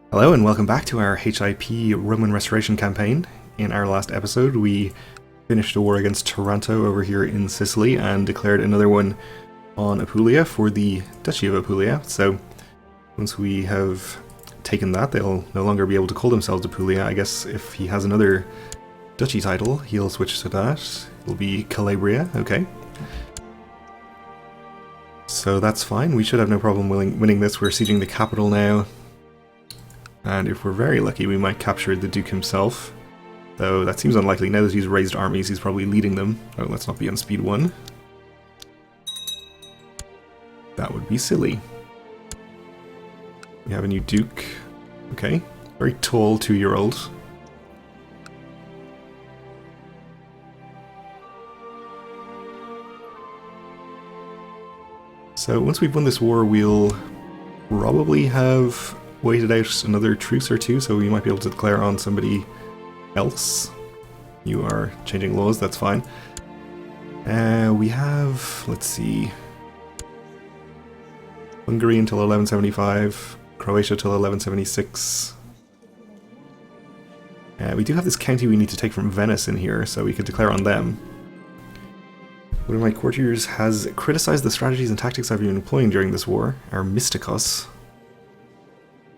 Hello and welcome back to our HIP Roman Restoration campaign. In our last episode we finished a war against Taranto over here in Sicily and declared another one on Apulia for the Duchy of Apulia. So once we have taken that, they'll no longer be able to call themselves Apulia. I guess if he has another duchy title, he'll switch to that. It'll be Calabria, okay. So that's fine, we should have no problem winning this. We're sieging the capital now. And if we're very lucky, we might capture the Duke himself. Though that seems unlikely. Now that he's raised armies, he's probably leading them. Oh, let's not be on speed 1. That would be silly. We have a new Duke. Okay. Very tall 2-year-old. So once we've won this war, we'll probably have waited out another truce or two, so we might be able to declare on somebody else. You are changing laws, that's fine. We have, let's see, Hungary until 1175, Croatia till 1176. We do have this county we need to take from Venice in here, so we could declare on them. One of my courtiers has criticized the strategies and tactics I've been employing during this war, our Mysticus.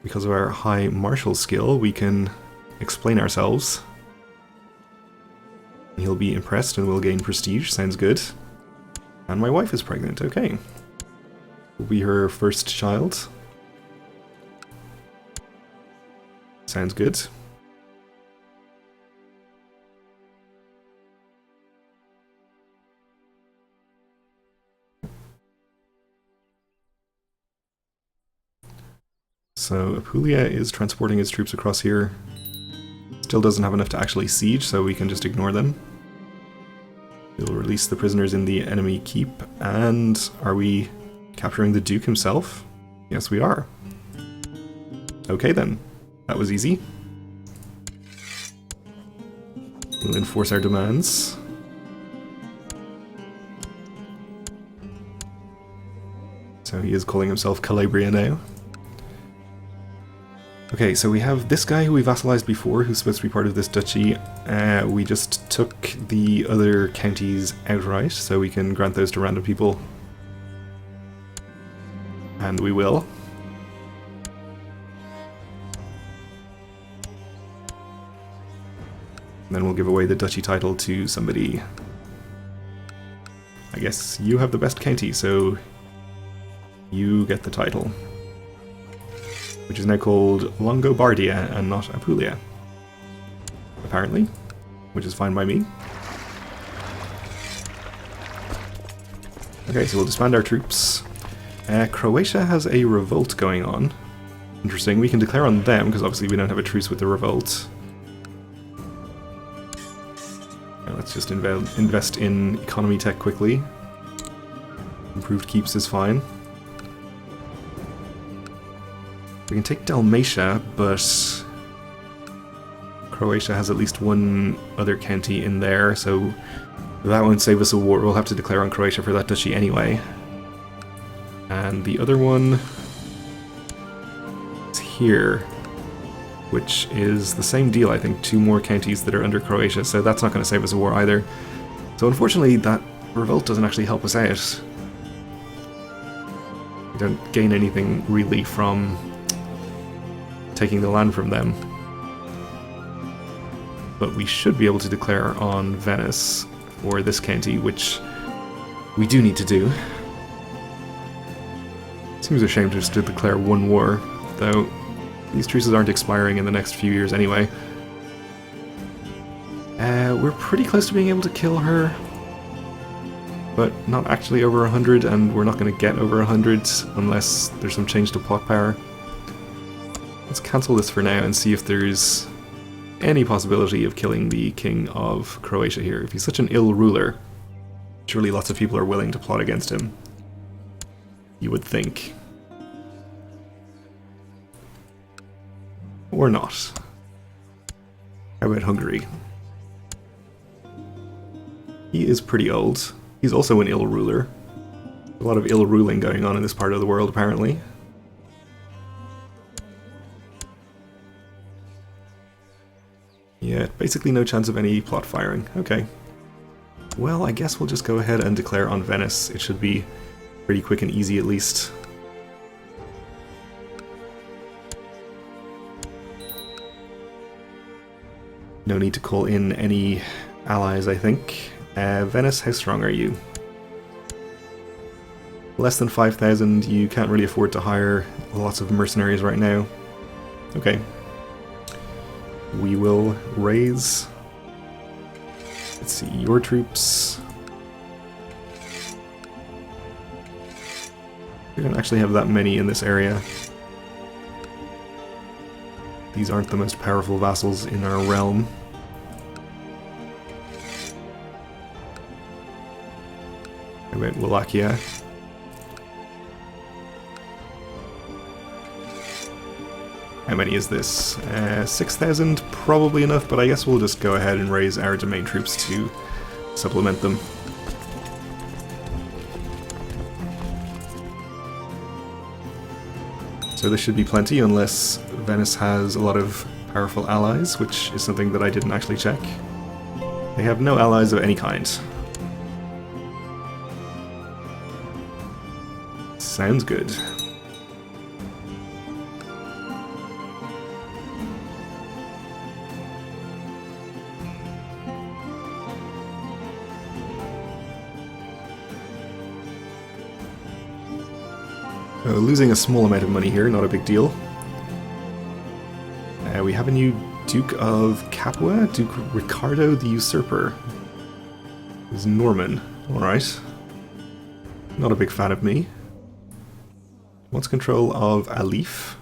Because of our high martial skill, we can explain ourselves. He'll be impressed and we'll gain prestige, sounds good. And my wife is pregnant, okay. Will be her first child. Sounds good. So Apulia is transporting his troops across here. Still doesn't have enough to actually siege, so we can just ignore them. We'll release the prisoners in the enemy keep. And are we capturing the Duke himself? Yes, we are. Okay then, that was easy. We'll enforce our demands. So he is calling himself Calabria now. Okay, so we have this guy who we vassalized before, who's supposed to be part of this duchy. We just took the other counties outright, so we can grant those to random people. And we will. And then we'll give away the duchy title to somebody. I guess you have the best county, so you get the title. Which is now called Longobardia and not Apulia. Apparently. Which is fine by me. Okay, so we'll disband our troops. Croatia has a revolt going on. Interesting, we can declare on them, because obviously we don't have a truce with the revolt. Let's just invest in economy tech quickly. Improved keeps is fine. We can take Dalmatia, but Croatia has at least one other county in there, so that won't save us a war. We'll have to declare on Croatia for that duchy anyway. And the other one is here, which is the same deal, I think, 2 more counties that are under Croatia, so that's not going to save us a war either. So unfortunately, that revolt doesn't actually help us out. We don't gain anything really from taking the land from them. But we should be able to declare on Venice for this county, which we do need to do. Seems a shame just to declare one war, though these truces aren't expiring in the next few years anyway. We're pretty close to being able to kill her, but not actually over 100, and we're not going to get over 100 unless there's some change to plot power. Let's cancel this for now and see if there's any possibility of killing the king of Croatia here. If he's such an ill ruler, surely lots of people are willing to plot against him. You would think. Or not. How about Hungary? He is pretty old. He's also an ill ruler. A lot of ill ruling going on in this part of the world, apparently. Yeah, basically no chance of any plot firing. Okay. Well, I guess we'll just go ahead and declare on Venice. It should be pretty quick and easy at least. No need to call in any allies, I think. Venice, how strong are you? Less than 5,000, you can't really afford to hire lots of mercenaries right now. Okay. We will raise... Let's see, your troops. We don't actually have that many in this area. These aren't the most powerful vassals in our realm. How about Wallachia? How many is this? 6,000, probably enough, but I guess we'll just go ahead and raise our domain troops to supplement them. So this should be plenty, unless Venice has a lot of powerful allies, which is something that I didn't actually check. They have no allies of any kind. Sounds good. Losing a small amount of money here, not a big deal. We have a new Duke of Capua, Duke Ricardo the Usurper. He's Norman, alright. Not a big fan of me. Wants control of Alif.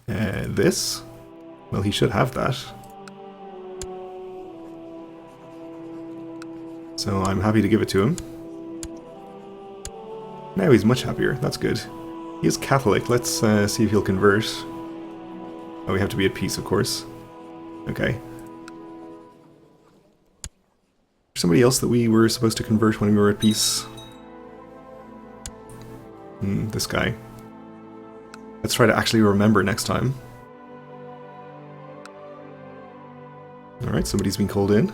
This? Well, he should have that. So I'm happy to give it to him. Now he's much happier, that's good. He is Catholic, let's see if he'll convert. Oh, we have to be at peace, of course. Okay. Somebody else that we were supposed to convert when we were at peace? This guy. Let's try to actually remember next time. Alright, somebody's been called in.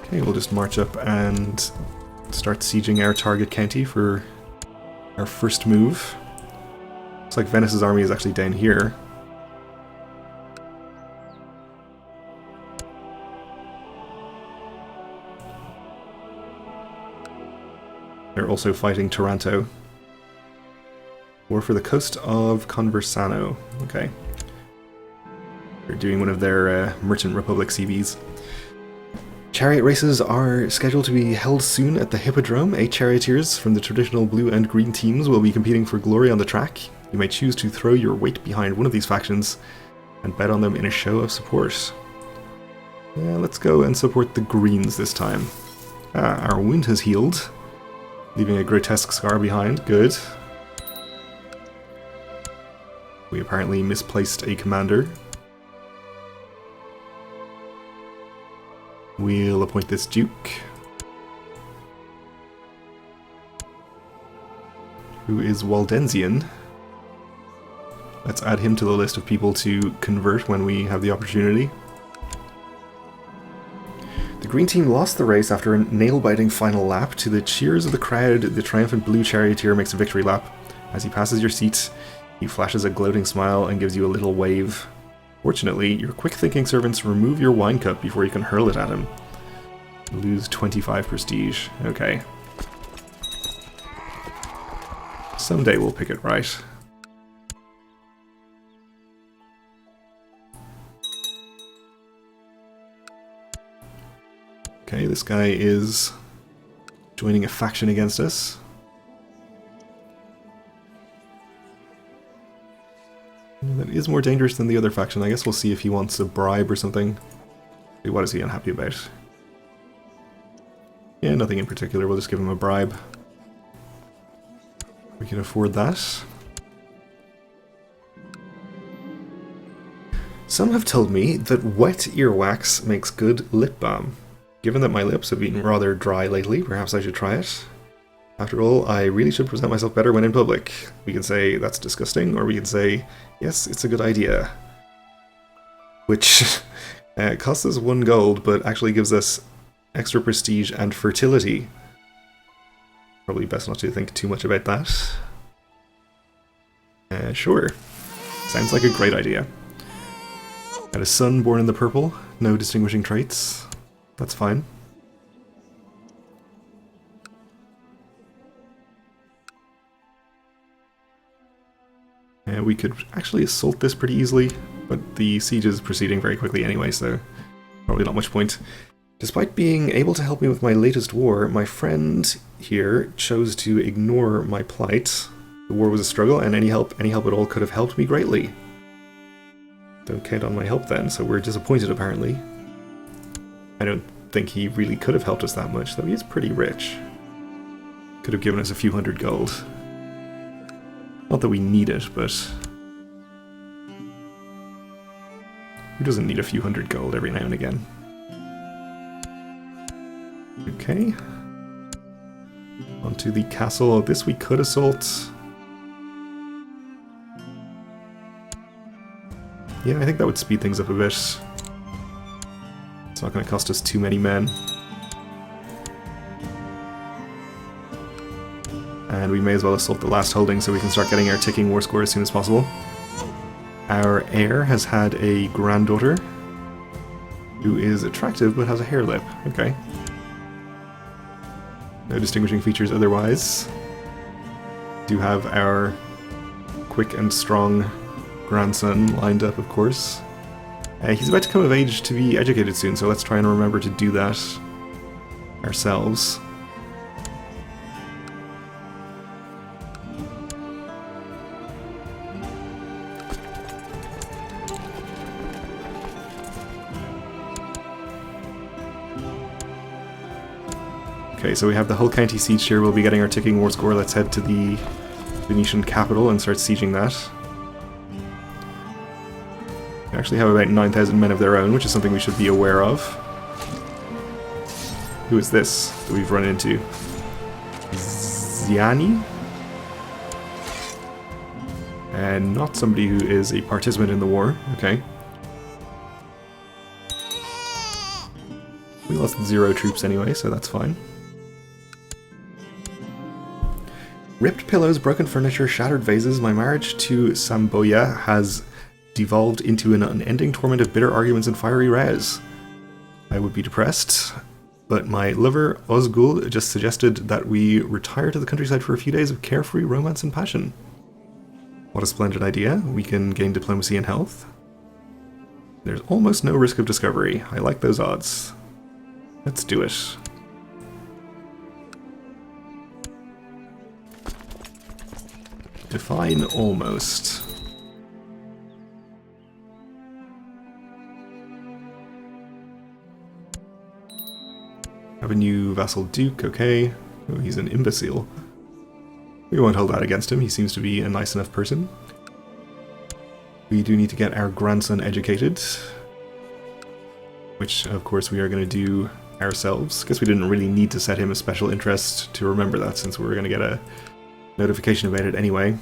Okay, we'll just march up and start sieging our target county for our first move. Looks like Venice's army is actually down here. They're also fighting Taranto. War for the coast of Conversano. Okay. They're doing one of their Merchant Republic CVs. Chariot races are scheduled to be held soon at the Hippodrome. 8 charioteers from the traditional blue and green teams will be competing for glory on the track. You may choose to throw your weight behind one of these factions and bet on them in a show of support. Yeah, let's go and support the greens this time. Our wound has healed, leaving a grotesque scar behind. Good. We apparently misplaced a commander. We'll appoint this Duke, who is Waldensian. Let's add him to the list of people to convert when we have the opportunity. The green team lost the race after a nail-biting final lap. To the cheers of the crowd, the triumphant blue charioteer makes a victory lap. As he passes your seat, he flashes a gloating smile and gives you a little wave. Fortunately, your quick-thinking servants remove your wine cup before you can hurl it at him. Lose 25 prestige. Okay. Someday we'll pick it right. Okay, this guy is joining a faction against us. That is more dangerous than the other faction. I guess we'll see if he wants a bribe or something. What is he unhappy about? Yeah, nothing in particular. We'll just give him a bribe. We can afford that. Some have told me that wet earwax makes good lip balm. Given that my lips have been rather dry lately, perhaps I should try it. After all, I really should present myself better when in public. We can say that's disgusting, or we can say, yes, it's a good idea. Which costs us 1 gold, but actually gives us extra prestige and fertility. Probably best not to think too much about that. Sure. Sounds like a great idea. Got a son born in the purple, no distinguishing traits. That's fine. We could actually assault this pretty easily, but the siege is proceeding very quickly anyway, so probably not much point. Despite being able to help me with my latest war, my friend here chose to ignore my plight. The war was a struggle, and any help at all could have helped me greatly. Don't count on my help then, so we're disappointed apparently. I don't think he really could have helped us that much, though he is pretty rich. Could have given us a few hundred gold. Not that we need it, but... who doesn't need a few hundred gold every now and again? Okay. Onto the castle. This we could assault. Yeah, I think that would speed things up a bit. It's not going to cost us too many men. And we may as well assault the last holding so we can start getting our ticking war score as soon as possible. Our heir has had a granddaughter who is attractive but has a hair lip. Okay. No distinguishing features otherwise. Do have our quick and strong grandson lined up, of course. He's about to come of age to be educated soon, so let's try and remember to do that ourselves. Okay, so we have the whole county siege here. We'll be getting our ticking war score. Let's head to the Venetian capital and start sieging that. They actually have about 9,000 men of their own, which is something we should be aware of. Who is this that we've run into? Ziani? And not somebody who is a participant in the war. Okay. We lost 0 troops anyway, so that's fine. Ripped pillows, broken furniture, shattered vases, my marriage to Samboya has devolved into an unending torment of bitter arguments and fiery rows. I would be depressed, but my lover Ozgul just suggested that we retire to the countryside for a few days of carefree romance and passion. What a splendid idea. We can gain diplomacy and health. There's almost no risk of discovery. I like those odds. Let's do it. Define almost. Have a new vassal duke, okay. Oh, he's an imbecile. We won't hold that against him, he seems to be a nice enough person. We do need to get our grandson educated, which of course we are going to do ourselves. Guess we didn't really need to set him a special interest to remember that, since we were going to get a notification about it anyway.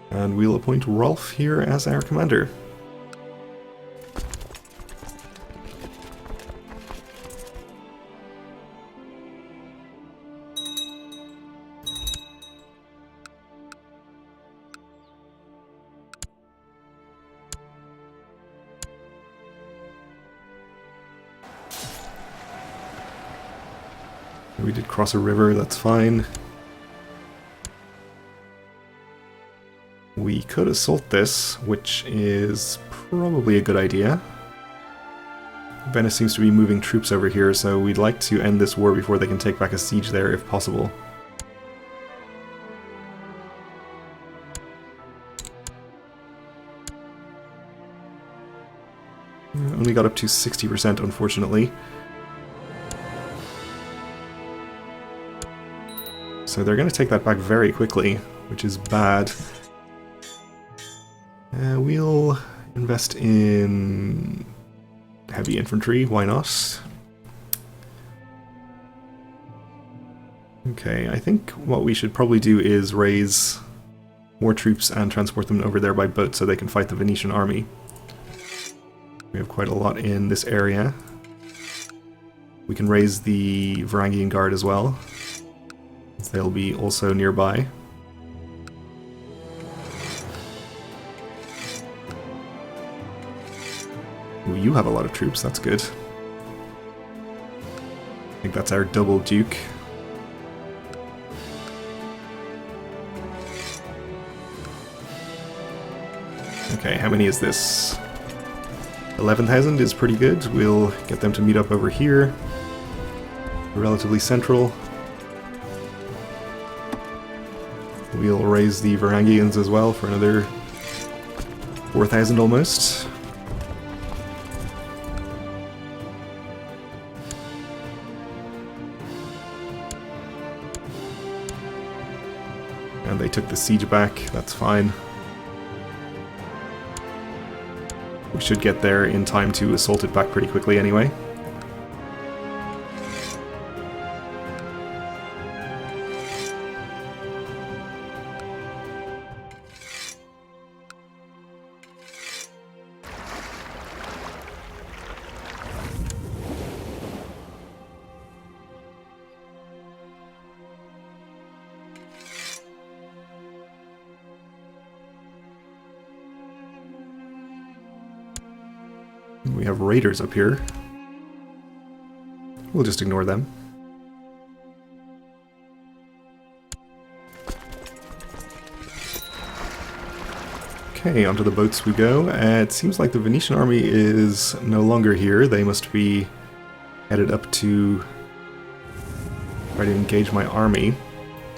And we'll appoint Rolf here as our commander. We did cross a river, that's fine. We could assault this, which is probably a good idea. Venice seems to be moving troops over here, so we'd like to end this war before they can take back a siege there, if possible. Only got up to 60%, unfortunately. So they're going to take that back very quickly, which is bad. We'll invest in heavy infantry, why not? Okay, I think what we should probably do is raise more troops and transport them over there by boat so they can fight the Venetian army. We have quite a lot in this area. We can raise the Varangian Guard as well. They'll be also nearby. Ooh, you have a lot of troops, that's good. I think that's our double duke. Okay, how many is this? 11,000 is pretty good. We'll get them to meet up over here. Relatively central. We'll raise the Varangians as well for another 4,000 almost. And they took the siege back, that's fine. We should get there in time to assault it back pretty quickly anyway. We have raiders up here. We'll just ignore them. Okay, onto the boats we go. It seems like the Venetian army is no longer here. They must be headed up to try to engage my army,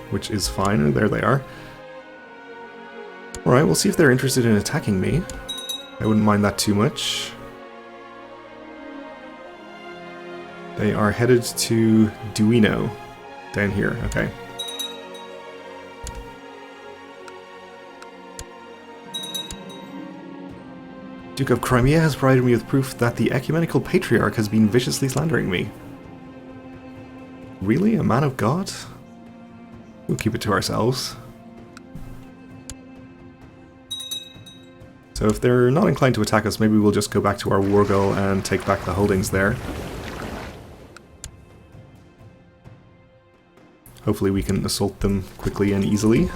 which is fine. There they are. Alright, we'll see if they're interested in attacking me. I wouldn't mind that too much. They are headed to Duino, down here, okay. Duke of Crimea has provided me with proof that the ecumenical patriarch has been viciously slandering me. Really? A man of God? We'll keep it to ourselves. So if they're not inclined to attack us, maybe we'll just go back to our war goal and take back the holdings there. Hopefully we can assault them quickly and easily.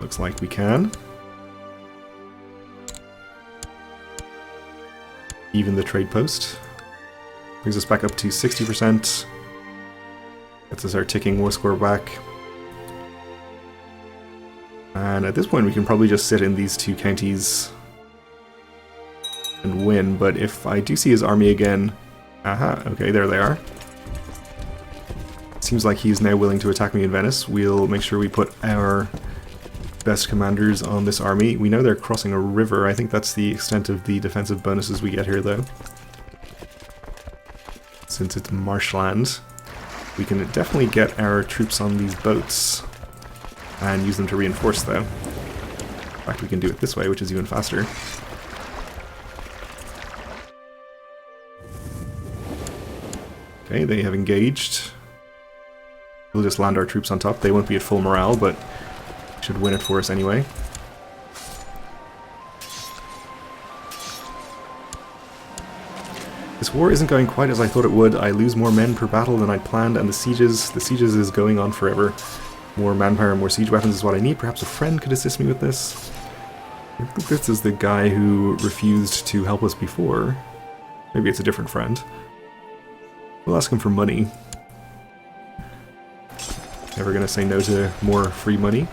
Looks like we can. Even the trade post. Brings us back up to 60%. Gets us our ticking war score back. And at this point we can probably just sit in these two counties and win, but if I do see his army again... Aha, okay, there they are. Seems like he's now willing to attack me in Venice. We'll make sure we put our best commanders on this army. We know they're crossing a river. I think that's the extent of the defensive bonuses we get here, though. Since it's marshland, we can definitely get our troops on these boats and use them to reinforce, though. In fact, we can do it this way, which is even faster. Okay, they have engaged. We'll just land our troops on top. They won't be at full morale, but should win it for us anyway. This war isn't going quite as I thought it would. I lose more men per battle than I'd planned, and the sieges is going on forever. More manpower and more siege weapons is what I need. Perhaps a friend could assist me with this. I think this is the guy who refused to help us before. Maybe it's a different friend. We'll ask him for money. Never gonna say no to more free money.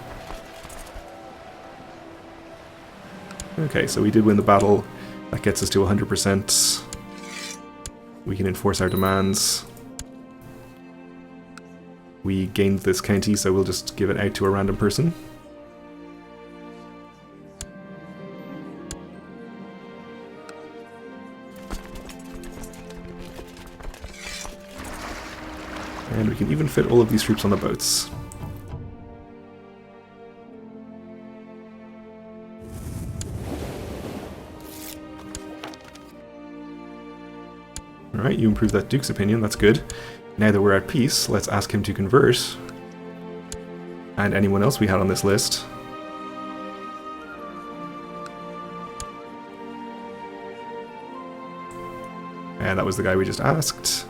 Okay, so we did win the battle. That gets us to 100%. We can enforce our demands. We gained this county, so we'll just give it out to a random person. And we can even fit all of these troops on the boats. Alright, you improved that Duke's opinion, that's good. Now that we're at peace, let's ask him to convert. And anyone else we had on this list. And that was the guy we just asked.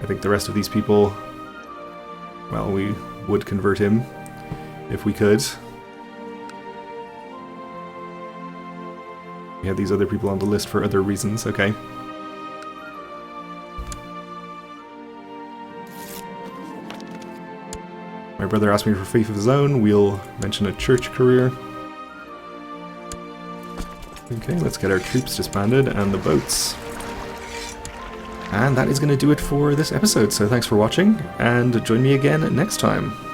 I think the rest of these people, well, we would convert him if we could. We had these other people on the list for other reasons, okay. My brother asked me for faith of his own. We'll mention a church career. Okay, let's get our troops disbanded and the boats. And that is going to do it for this episode, so thanks for watching, and join me again next time.